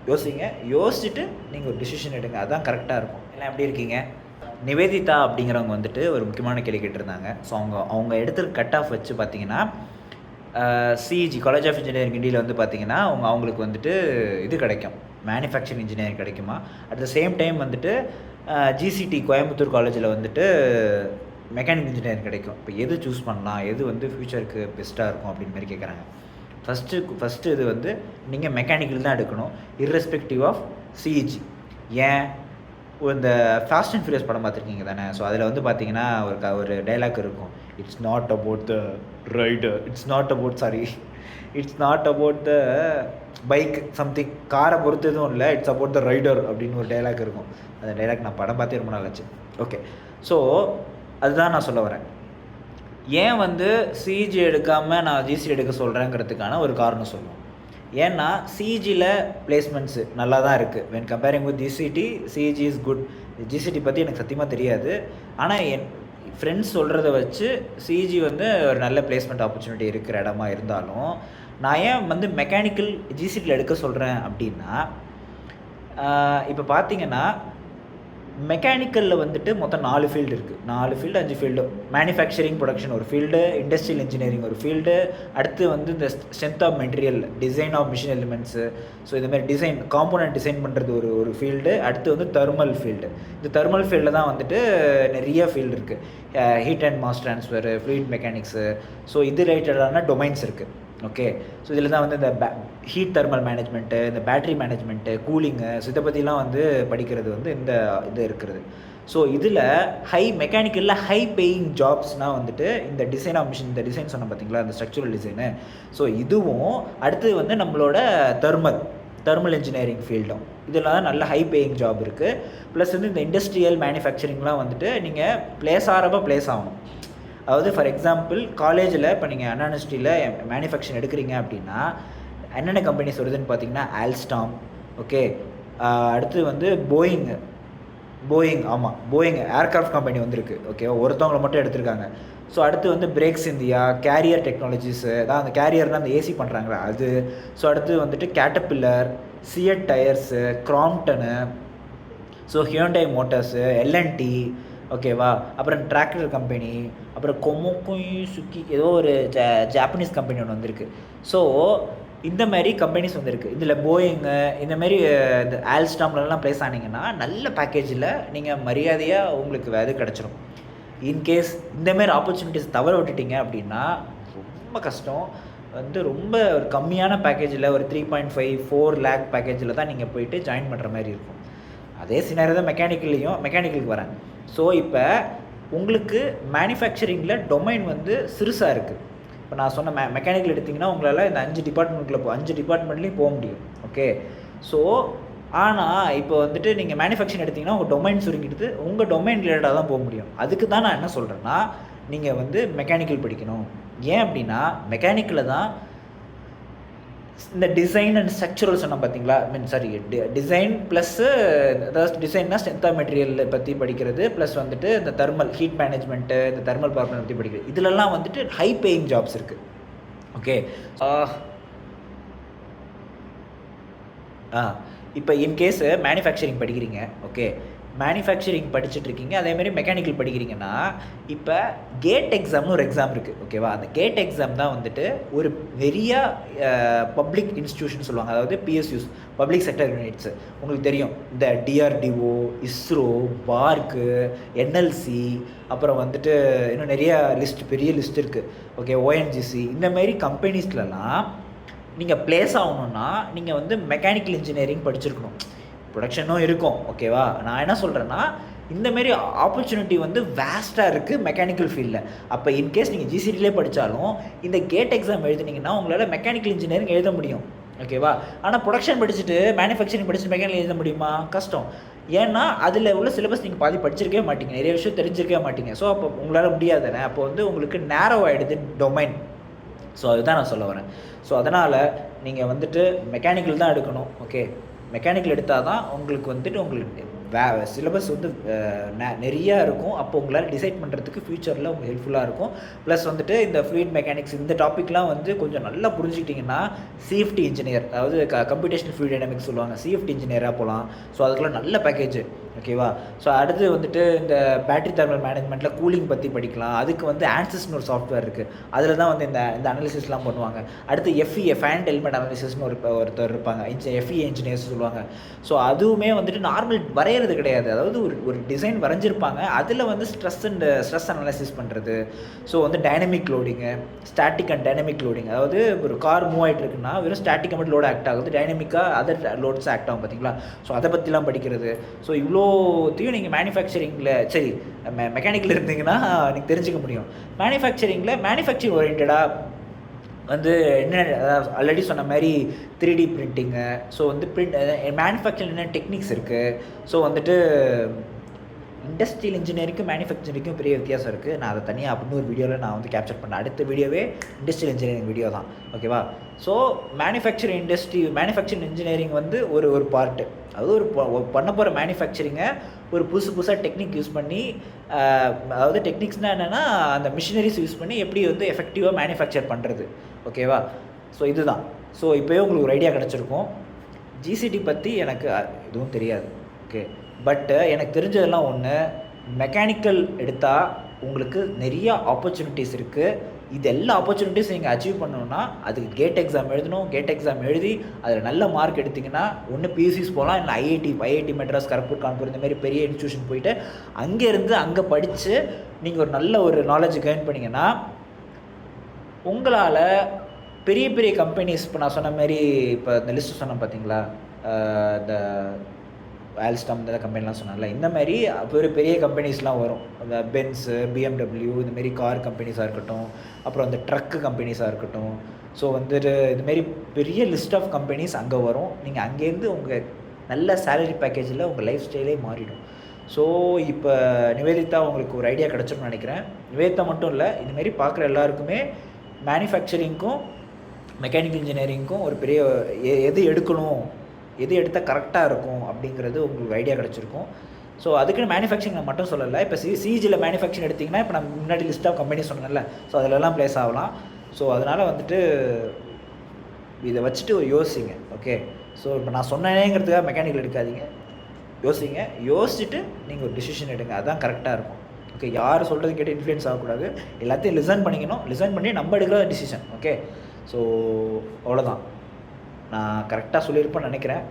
யோசிங்க. யோசிச்சுட்டு நீங்கள் ஒரு டிசிஷன் எடுங்க. அதுதான் கரெக்டாக இருக்கும். எல்லாம் எப்படி இருக்கீங்க? நிவேதிதா அப்படிங்கிறவங்க வந்துட்டு ஒரு முக்கியமான கேள்வி கேட்டிருந்தாங்க. ஸோ அவங்க எடுத்துருக்க கட் ஆஃப் வச்சு பார்த்தீங்கன்னா சிஇஜி காலேஜ் ஆஃப் இன்ஜினியரிங் கிண்டியில் வந்து பார்த்தீங்கன்னா அவங்களுக்கு வந்துட்டு இது கிடைக்கும், மேனுஃபேக்சரிங் இன்ஜினியரிங் கிடைக்குமா. அட் த சேம் டைம் வந்துட்டு ஜிசிடி கோயம்புத்தூர் காலேஜில் வந்துட்டு மெக்கானிக்கல் இன்ஜினியரிங் கிடைக்கும். இப்போ எது சூஸ் பண்ணலாம், எது வந்து ஃப்யூச்சருக்கு பெஸ்ட்டாக இருக்கும் அப்படின்னு மாதிரி கேட்குறாங்க. ஃபஸ்ட்டு இது வந்து நீங்கள் மெக்கானிக்கல் தான் எடுக்கணும், இர்ரெஸ்பெக்டிவ் ஆஃப் சிஇஜி. ஏன், இந்த ஃபாஸ்ட் அண்ட் ஃபியூரியஸ் படம் பார்த்துருக்கீங்க தானே? ஸோ அதில் வந்து பார்த்தீங்கன்னா ஒரு டைலாக் இருக்கும், it's not about the rider, it's not about the bike something, காரை பொறுத்து எதுவும் இல்லை, இட்ஸ் அபவுட் த ரைடர் அப்படின்னு ஒரு டைலாக் இருக்கும். அந்த டைலாக் நான் படம் பார்த்தே ரொம்ப நாள் ஆச்சு. ஓகே, ஸோ அதுதான் நான் சொல்ல வரேன். ஏன் வந்து சிஇஜி எடுக்காமல் நான் ஜிசிடி எடுக்க சொல்கிறேங்கிறதுக்கான ஒரு காரணம் சொல்லுவோம். ஏன்னா சிஇஜியில் பிளேஸ்மெண்ட்ஸு நல்லா தான் இருக்குது. When comparing with GCT, CEG is good. GCT பற்றி எனக்கு சத்தியமாக தெரியாது. ஆனால் என் ஃப்ரெண்ட்ஸ் சொல்கிறத வச்சு சிஇஜி வந்து ஒரு நல்ல பிளேஸ்மெண்ட் ஆப்பர்ச்சுனிட்டி இருக்கிற இடமா இருந்தாலும், நான் ஏன் வந்து மெக்கானிக்கல் ஜிசிடியில் எடுக்க சொல்கிறேன் அப்படின்னா, இப்போ பார்த்தீங்கன்னா மெக்கானிக்கலில் வந்துட்டு மொத்தம் 4 ஃபீல்டு இருக்குது. 5 ஃபீல்டு. மேனுஃபேக்சரிங் ப்ரொடக்ஷன் ஒரு ஃபீல்டு, இண்டஸ்ட்ரியல் இன்ஜினியரிங் ஒரு ஃபீல்டு, அடுத்து வந்து இந்த strength of material, design of machine elements, so இதுமாதிரி டிசைன் காம்போனன்ட் டிசைன் பண்ணுறது ஒரு ஃபீல்டு. அடுத்து வந்து தெர்மல் ஃபீல்டு. இந்த தெர்மல் ஃபீல்டில் தான் வந்துட்டு நிறைய ஃபீல்டு இருக்குது. Heat and mass transfer, fluid mechanics, so இது ரிலேட்டடான டொமைன்ஸ் இருக்குது. ஓகே, ஸோ இதில் தான் வந்து இந்த ஹீட் தெர்மல் மேனேஜ்மெண்ட்டு, இந்த பேட்ரி மேனேஜ்மெண்ட்டு, கூலிங்கு, ஸோ இதை பற்றிலாம் வந்து படிக்கிறது வந்து இந்த இது இருக்கிறது. ஸோ இதில் மெக்கானிக்கலில் ஹை பேயிங் ஜாப்ஸ்னால் வந்துட்டு இந்த டிசைன் ஆஃப் மிஷின், இந்த டிசைன் சொன்ன பார்த்தீங்களா, இந்த ஸ்ட்ரக்சரல் டிசைனு, ஸோ இதுவும் அடுத்து வந்து நம்மளோட தெர்மல் இன்ஜினியரிங் ஃபீல்டும், இதில் தான் நல்ல ஹை பேயிங் ஜாப் இருக்குது. ப்ளஸ் வந்து இந்த இண்டஸ்ட்ரியல் மேனுஃபேக்சரிங்லாம் வந்துட்டு நீங்கள் ப்ளேஸ் ஆகணும். அதாவது ஃபார் எக்ஸாம்பிள் காலேஜில் இப்போ நீங்கள் அண்ணா யூனிவர்சிட்டியில் மேனுஃபேக்சரிங் எடுக்கிறீங்க அப்படின்னா என்னென்ன கம்பெனிஸ் வருதுன்னு பார்த்தீங்கன்னா ஆல்ஸ்டாம், ஓகே, அடுத்து வந்து போயிங் ஏர்க்ராஃப்ட் கம்பெனி வந்துருக்கு. ஓகே, ஒருத்தவங்களை மட்டும் எடுத்திருக்காங்க. ஸோ அடுத்து வந்து பிரேக்ஸ் இந்தியா, கேரியர் டெக்னாலஜிஸு, அதான் அந்த கேரியர்னால் அந்த ஏசி பண்ணுறாங்களா அது. ஸோ அடுத்து வந்துட்டு Caterpillar, CEAT tyres, Crompton, so Hyundai motors, L and T, ஓகேவா, அப்புறம் டிராக்டர் கம்பெனி, அப்புறம் சுக்கி ஏதோ ஒரு ஜாப்பனீஸ் கம்பெனி ஒன்று வந்திருக்கு. ஸோ இந்த மாதிரி கம்பெனிஸ் வந்துருக்கு. இதில் போயிங்கு இந்தமாரி இந்த ஆல்ஸ்டாம்லலாம் ப்ளேஸ் ஆனீங்கன்னா நல்ல பேக்கேஜில் நீங்கள் மரியாதையாக உங்களுக்கு இது கிடச்சிரும். இன்கேஸ் இந்தமாரி ஆப்பர்ச்சுனிட்டிஸ் தவற விட்டுட்டீங்க அப்படின்னா ரொம்ப கஷ்டம். வந்து ரொம்ப ஒரு கம்மியான பேக்கேஜில் ஒரு 3.5-4 lakh பேக்கேஜில் தான் நீங்கள் போயிட்டு ஜாயின் பண்ணுற மாதிரி இருக்கும். அதே சினாரியோ தான் மெக்கானிக்கலுக்கு வரேன். ஸோ இப்போ உங்களுக்கு மேனுஃபேக்சரிங்கில் டொமைன் வந்து சிறுசாக இருக்குது. இப்போ நான் சொன்ன மெக்கானிக்கல் எடுத்திங்கன்னா உங்களால் இந்த 5 டிபார்ட்மெண்ட்லேயும் போக முடியும். ஓகே, ஸோ ஆனால் இப்போ வந்துட்டு நீங்கள் மேனுஃபேக்சரிங் எடுத்திங்கன்னா உங்கள் டொமைன் சுருங்கிட்டு உங்கள் டொமைன் ரிலேட்டடாக தான் போக முடியும். அதுக்கு தான் நான் என்ன சொல்கிறேன்னா, நீங்கள் வந்து மெக்கானிக்கல் படிக்கணும். ஏன் அப்படின்னா மெக்கானிக்கலில் தான் இந்த டிசைன் அண்ட் ஸ்ட்ரக்சரல் சொன்னால் பார்த்தீங்களா, டிசைன் ப்ளஸ்ஸு, அதாவது டிசைன்னா ஸ்ட்ரென்த் ஆஃப் மெட்டீரியல் பற்றி படிக்கிறது, ப்ளஸ் வந்துட்டு இந்த தெர்மல் ஹீட் மேனேஜ்மெண்ட்டு, இந்த தெர்மல் பவர் பற்றி படிக்கிறது, இதிலெல்லாம் வந்துட்டு ஹை பேயிங் ஜாப்ஸ் இருக்குது. ஓகே, இப்போ இன்கேஸ் மேனுஃபேக்சரிங் படிக்கிறீங்க, ஓகே, மேனுஃபேக்சரிங் படிச்சுட்ருக்கீங்க, அதேமாதிரி மெக்கானிக்கல் படிக்கிறீங்கன்னா இப்போ கேட் எக்ஸாம்னு ஒரு எக்ஸாம் இருக்குது. ஓகேவா, அந்த கேட் எக்ஸாம் தான் வந்துட்டு ஒரு பெரிய பப்ளிக் இன்ஸ்டியூஷன் சொல்லுவாங்க, அதாவது பிஎஸ்யூஸ், பப்ளிக் செக்டர் யூனிட்ஸு. உங்களுக்கு தெரியும் இந்த டிஆர்டிஓ, இஸ்ரோ, பார்க்கு, என்எல்சி, அப்புறம் வந்துட்டு இன்னும் நிறைய பெரிய லிஸ்ட் இருக்குது. ஓகே, ஓஎன்ஜிசி, இந்தமாரி கம்பெனிஸ்லலாம் நீங்கள் ப்ளேஸ் ஆகணுன்னா நீங்கள் வந்து மெக்கானிக்கல் இன்ஜினியரிங் படிச்சிருக்கணும். ப்ரொடக்ஷனும் இருக்கும். ஓகேவா, நான் என்ன சொல்கிறேன்னா இந்தமாரி ஆப்பர்ச்சுனிட்டி வந்து வேஸ்ட்டாக இருக்குது மெக்கானிக்கல் ஃபீல்டில். அப்போ இன்கேஸ் நீங்கள் ஜிசிடிலே படித்தாலும் இந்த கேட் எக்ஸாம் எழுதுனீங்கன்னா உங்களால் மெக்கானிக்கல் இன்ஜினியரிங் எழுத முடியும். ஓகேவா, ஆனால் ப்ரொடக்ஷன் படிச்சுட்டு மேனுஃபேக்சரிங் படிச்சுட்டு மெக்கானிக்கல் எழுத முடியுமா? கஷ்டம். ஏன்னா அதில் உள்ள சிலபஸ் நீங்கள் பாதி படிச்சிருக்கவே மாட்டீங்க, நிறைய விஷயம் தெரிஞ்சிருக்கவே மாட்டீங்க. ஸோ அப்போ உங்களால் முடியாதுன்னு அப்போ வந்து உங்களுக்கு நேரோ ஆகிடுது டொமைன். ஸோ அதுதான் நான் சொல்ல வரேன். ஸோ அதனால் நீங்கள் வந்துட்டு மெக்கானிக்கல் தான் எடுக்கணும். ஓகே, மெக்கானிக்கல் எடுத்தால் தான் உங்களுக்கு வந்துட்டு உங்களுக்கு சிலபஸ் வந்து நிறையா இருக்கும். அப்போ உங்களால் டிசைட் பண்ணுறதுக்கு ஃப்யூச்சரில் உங்களுக்கு ஹெல்ப்ஃபுல்லாக இருக்கும். ப்ளஸ் வந்துட்டு இந்த ஃப்ளூயிட் மெக்கானிக்ஸ் இந்த டாப்பிக்லாம் வந்து கொஞ்சம் நல்லா புரிஞ்சுக்கிட்டிங்கன்னா சிஎஃப்டி இன்ஜினியர், அதாவது கம்ப்யூட்டேஷனல் ஃப்ளூயிட் டைனமிக்ஸ் சொல்லுவாங்க, சிஎஃப்டி இன்ஜினியராக போகலாம். ஸோ அதுக்கெல்லாம் நல்ல பேக்கேஜ். ஓகேவா? ஸோ அடுத்து வந்துட்டு இந்த பேட்டரி தெர்மல் மேனேஜ்மெண்ட்டில் கூலிங் பற்றி படிக்கலாம். அதுக்கு வந்து ஆன்சஸ்னு ஒரு சாஃப்ட்வேர் இருக்குது. அதில் தான் வந்து இந்த அனாலிசிஸ்லாம் பண்ணுவாங்க. அடுத்து எஃப்இஏ ஃபேன் எலிமெண்ட் அனாலிசிஸ்னு ஒருத்தர் இருப்பாங்க, எஃப்இஏ இன்ஜினியர்ஸ் சொல்லுவாங்க. ஸோ அதுவுமே வந்துட்டு நார்மல் வரைகிறது கிடையாது. அதாவது ஒரு டிசைன் வரைஞ்சிருப்பாங்க, அதில் வந்து ஸ்ட்ரெஸ் அனாலிசிஸ் பண்ணுறது. ஸோ வந்து dynamic loading, static and dynamic loading. அதாவது ஒரு கார் மூவ் ஆகிட்டு இருக்குன்னா வெறும் ஸ்டாட்டிக்காக மட்டும் லோடு ஆக்ட் ஆகுது, டைனமிக்காக அதர் லோட்ஸ் ஆக்ட் ஆகும் பார்த்தீங்களா? ஸோ அதை பற்றிலாம் படிக்கிறது. ஸோ இவ்வளோத்தையும் நீங்கள் மேனுஃபேக்சரிங்கில் சரி மெக்கானிக்கில் இருந்தீங்கன்னா நீங்கள் தெரிஞ்சுக்க முடியும். மேனுஃபேக்சரிங் ஓரியன்டாக வந்து என்ன ஆல்ரெடி சொன்ன மாதிரி 3D பிரிண்டிங்கு. ஸோ வந்து மேனுஃபேக்சரிங் என்ன டெக்னிக்ஸ் இருக்குது. ஸோ வந்துட்டு இண்டஸ்ட்ரியல் இன்ஜினியரிங்கும் மேனுஃபேக்சரிங்கும் பெரிய வித்தியாசம் இருக்குது. நான் அதை தனியாக அப்படின்னு ஒரு வீடியோவில் நான் வந்து கேப்சர் பண்ணேன். அடுத்த வீடியோவே இண்டஸ்ட்ரியல் இன்ஜினியரிங் வீடியோ தான். ஓகேவா? ஸோ மேனுஃபேக்சரிங் இன்ஜினியரிங் வந்து ஒரு பார்ட்டு. அதாவது ஒரு பண்ண போகிற மேனுஃபேக்சரிங்கை ஒரு புதுசாக டெக்னிக் யூஸ் பண்ணி, அதாவது டெக்னிக்ஸ்னால் என்னென்னா அந்த மிஷினரிஸ் யூஸ் பண்ணி எப்படி வந்து எஃபெக்டிவாக மேனுஃபேக்சர் பண்ணுறது. ஓகேவா? ஸோ இதுதான். ஸோ இப்போயே உங்களுக்கு ஒரு ஐடியா கிடச்சிருக்கும். ஜிசிடி பற்றி எனக்கு எதுவும் தெரியாது. ஓகே, பட்டு எனக்கு தெரிஞ்சதெல்லாம் ஒன்று, மெக்கானிக்கல் எடுத்தால் உங்களுக்கு நிறைய ஆப்பர்ச்சுனிட்டிஸ் இருக்குது. இது எல்லா ஆப்பர்ச்சுனிட்டிஸ் நீங்கள் அச்சீவ் பண்ணணுன்னா அதுக்கு கேட் எக்ஸாம் எழுதணும். கேட் எக்ஸாம் எழுதி அதில் நல்ல மார்க் எடுத்திங்கன்னா ஒன்று பியூசிஸ் போகலாம், இல்லை ஐஐடி மெட்ராஸ், கரக்பூர், கான்பூர் இந்த மாதிரி பெரிய இன்ஸ்டியூஷன் போயிட்டு அங்கேருந்து அங்கே படித்து நீங்கள் ஒரு நல்ல ஒரு நாலேஜ் கெயின் பண்ணிங்கன்னா உங்களால் பெரிய பெரிய கம்பெனிஸ், இப்போ நான் சொன்ன மாதிரி இப்போ இந்த லிஸ்ட்டு சொன்னேன் பார்த்தீங்களா, இந்த ஆல்ஸ்டாம் இந்த கம்பெனிலாம் சொன்னால, இந்த மாதிரி பெரிய கம்பெனிஸ்லாம் வரும். அந்த பென்ஸு, பிஎம்டபிள்யூ இந்த மாதிரி கார் கம்பெனிஸாக இருக்கட்டும், அப்புறம் அந்த ட்ரக்கு கம்பெனிஸாக இருக்கட்டும். ஸோ வந்துட்டு இதுமாரி பெரிய லிஸ்ட் ஆஃப் கம்பெனிஸ் அங்கே வரும். நீங்கள் அங்கேருந்து உங்கள் நல்ல சேலரி பேக்கேஜில் உங்கள் லைஃப் ஸ்டைலே மாறிடும். ஸோ இப்போ நிவேதிதா உங்களுக்கு ஒரு ஐடியா கிடச்சிருன்னு நினைக்கிறேன். நிவேதிதா மட்டும் இல்லை, இதுமாரி பார்க்குற எல்லாருக்குமே மேனுஃபேக்சரிங்க்கும் மெக்கானிக்கல் இன்ஜினியரிங்க்கும் ஒரு பெரிய எது எடுக்கணும், எது எடுத்தால் கரெக்டாக இருக்கும் அப்படிங்கிறது உங்களுக்கு ஐடியா கிடச்சிருக்கும். ஸோ அதுக்குன்னு மேனுஃபேக்சரிங் நான் மட்டும் சொல்லலை. இப்போ சிஜியில் மேனுஃபேக்சரிங் எடுத்திங்கன்னா இப்போ நான் முன்னாடி லிஸ்ட் ஆஃப் கம்பெனி சொன்னேன்ல, ஸோ அதிலெல்லாம் ப்ளேஸ் ஆகலாம். ஸோ அதனால் வந்துட்டு இதை வச்சுட்டு ஒரு யோசிங்க. ஓகே, ஸோ இப்போ நான் சொன்னேங்கிறதுக்காக மெக்கானிக்கல் எடுக்காதீங்க, யோசிங்க. யோசிச்சுட்டு நீங்கள் ஒரு டிசிஷன் எடுங்க, அதுதான் கரெக்டாக இருக்கும். ஓகே, யார் சொல்கிறது கேட்டு இன்ஃப்ளூயன்ஸ் ஆகக்கூடாது. எல்லாத்தையும் லிசன் பண்ணிக்கணும். லிசன் பண்ணி நம்ம எடுக்கிற டிசிஷன். ஓகே, ஸோ அவ்வளோதான். நான் கரெக்டாக சொல்லியிருப்பேன்னு நினைக்கிறேன்.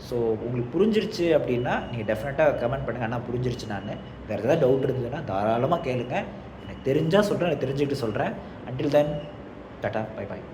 ஸோ உங்களுக்கு புரிஞ்சிருச்சு அப்படின்னா நீங்கள் டெஃபினட்டாக கமெண்ட் பண்ணுங்கள். ஆனால் புரிஞ்சிருச்சு. நான் வேறு ஏதாவது டவுட் இருந்ததுன்னா தாராளமாக கேளுங்க. எனக்கு தெரிஞ்சால் சொல்கிறேன், எனக்கு தெரிஞ்சுக்கிட்டு சொல்கிறேன். Until then tata, bye bye.